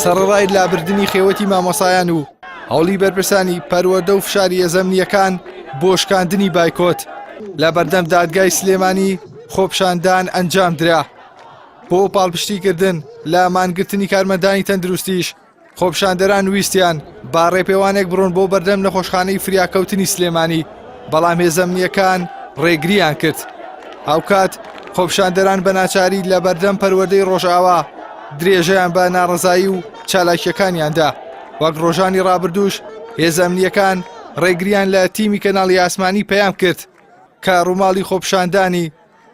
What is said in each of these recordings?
سەرڕای لابردنی خێوەتی مامۆسایان و هەوڵی بەرپرسانی پەروەردە و فشاری هێزەمنیەکان بۆ شکاندنی بایکۆت لە بەردەم دادگای سلێمانی خۆپشاندان ئەنجام درا. بۆ پاڵپشتیکردن لە مانگرتنی کارمەندانی تەندروستیش خۆپشاندەران ویستیان با ڕێپێوانێک بڕۆن بۆ بەردەم لە خۆشخانەی فریاکەوتنی سلێمانی، بەڵام هێزەمنیەکان ڕێگریان کرد. هاوکات خۆپشاندەران بە ناچاری لە بەردەم پەروەردەی ڕۆژئاوا درێژەیان بە ناڕزایی و چالاکیەکانیاندا. وەک ڕۆژانی ڕابردووش هێزەمنیەکان ڕێگریان لە تیمی کەناڵی ئاسمانی پەیام کرد کە ڕووماڵی خۆپشاندانی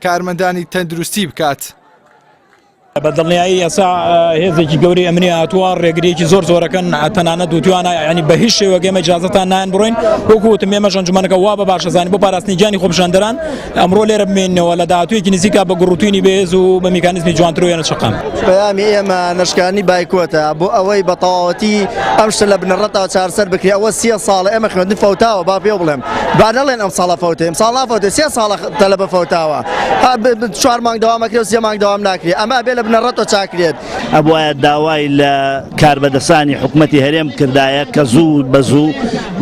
کارمەندانی تەندروستی بکات. بەدڵنیایی ئێستا هێزێکی گەوری ئەمنی هاتووە ڕێگریەکی زۆر زۆرەکەن تەنانەت دوتوانە ینی بە هیچ شێوەیەک ئێمە ئیجازەتان نایان بڕۆین وەکووتم ئێمە ئەنجومەنەکە وا بە باشەزانانی بۆ پاراستنی گیانی خۆپشاندەران ئەمڕۆ لێرە بمێنەوە لە داهاتوویەکی نزیکا بە گوڕوتوینی بەهێز و بە میکانیزمی جوانتر و شقام. پەیامی ئێمە نەشکانی بایکۆتە بۆ ئەوەی بە تەواوەتی ئەم شتە لە بنەڕەتەوە چارەسەر بکرێ. ئەوە 30 ساڵە ئێمە خوێندن فەوتاوە با پێ بڵێم با نەڵێن ئەم ساڵە فەوتە، ئەم ساڵا فەوتە 3 ساڵە تەلەبە فەوتاوە 4 مانگ داوام ناکرێت و 3 مانگ داوام ناکرێت. ئەمە بێ لە بنەڕەتەوە چاکرێت. ئەبوایە داوای لە کاربەدەسانی حکوومەتی هەرێم کردایە کە زوو بە زوو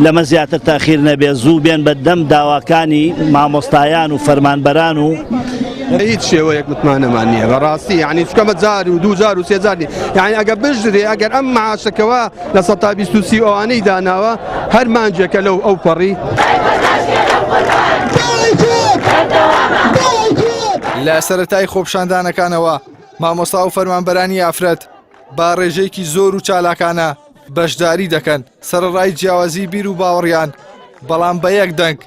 لەمە زیاتر تاخیر نەبێ، زوو بێن بەردەم داواکانی مامۆستایان و فەرمانبەران و هیچ شێوەیەک متمانەمان نییە بەڕاستی، یعنی چکەمە جار و 2000 و 3000 یعنی ئەگەر بژرێ ئەگەر ئەم معاشەکەوە لە 120 ئەوانەی داناوە هەر مانجێکە لەو ئەو پەڕی. لە سەرەتای خۆپشاندانەکانەوە مامۆستا و فەرمانبەرانی ئافرەت با ڕێژەیەکی زۆر و چالاکانە بەشداری دەکەن سەرڕای جیاوازی بیر و باوەڕیان، بەڵام بە یەک دەنگ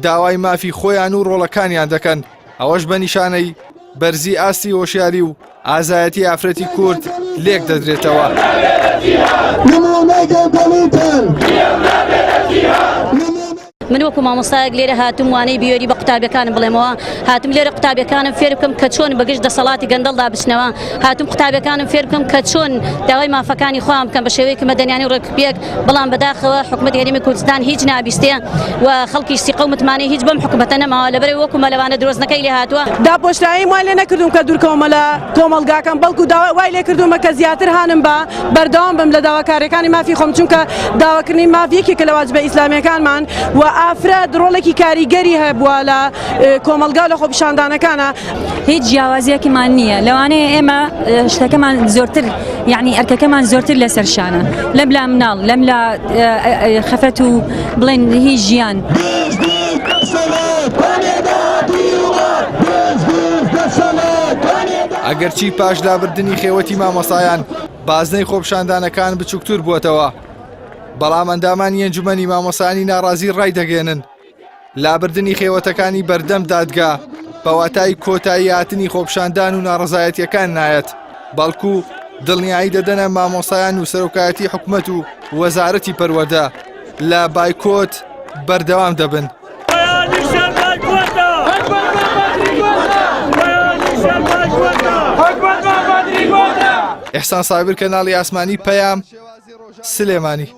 داوای مافی خۆیان و ڕۆڵەکانیان دەکەن. ئەوەش بە نیشانەی بەرزی ئاستی هۆشیاری و ئازایەتی ئافرەتی کورد لێک دەدرێتەوە. من وەکو مامۆستایەک لێرە هاتم وانەی بیۆری بە قوتابیەکانم بڵێمەوە، هاتم لێرە قوتابیەکانم فێر بکەم کە چۆن بەگشت دەسەڵاتی گەندەڵدا بچنەوە، هاتم قوتابیەکانم فێر بکەم کە چۆن داوای مافەکانی خۆیان بکەم بە شێوەیەکی مەدەنیانی و ڕێکوپێک، بەڵام بەداخەوە حکوومەتی هەرێمی کوردستان هیچ نابیستێ و خەڵکی سیقە و متمانەی هیچ بەم حکوومەتە نەماوە لەبەرەوەی وەکو مەلەوانە درۆزنەکەی لێ هاتووە. داپۆشایی وای لێ نەکردوم کە دوورکەومە لە کۆمەڵگاکەم، بەڵکو وای لێ کردومە کە زیاتر هانم بە بەردەوام بم لە داواکاریەکانی مافی خۆم، چونکە داواکردنی مافیەکێکە لە واجبە ئیسلامیەکانمان و ئافرەت ڕۆڵێکی کاریگەری هەبووە لە کۆمەلگا لە خۆپشاندانەکانە. هیچ جیاوازیەکیمان نییە، لەوانەیە ئێمە شتەکەمان زۆرتر یعنی ئەرکەکەمان زۆرتر لەسەر شانە، لەم لا مناڵ لەم لا خەفەت و بڵێن هیچ ژیان. ئەگەرچی پاش لابردنی خێوەتی مامۆسایان بازنەی خۆپشاندانەکان بچووکتر بووەتەوە، بەڵام ئەندامانی ئەنجومەنی مامۆسایانی ناڕازی ڕای دەگەێنن لابردنی خێوەتەکانی بەردەم دادگا بە واتای کۆتایی هاتنی خۆپشاندان و ناڕزایەتیەکان نایەت، بەڵکو دڵنیایی دەدەنە مامۆسایان و سەرۆکایەتی حکوومەت و وەزارەتی پەروەردە لە بایکۆت بەردەوام دەبن. ئێحسان سابر کەناڵی ئاسمانی پەیام سلێمانی.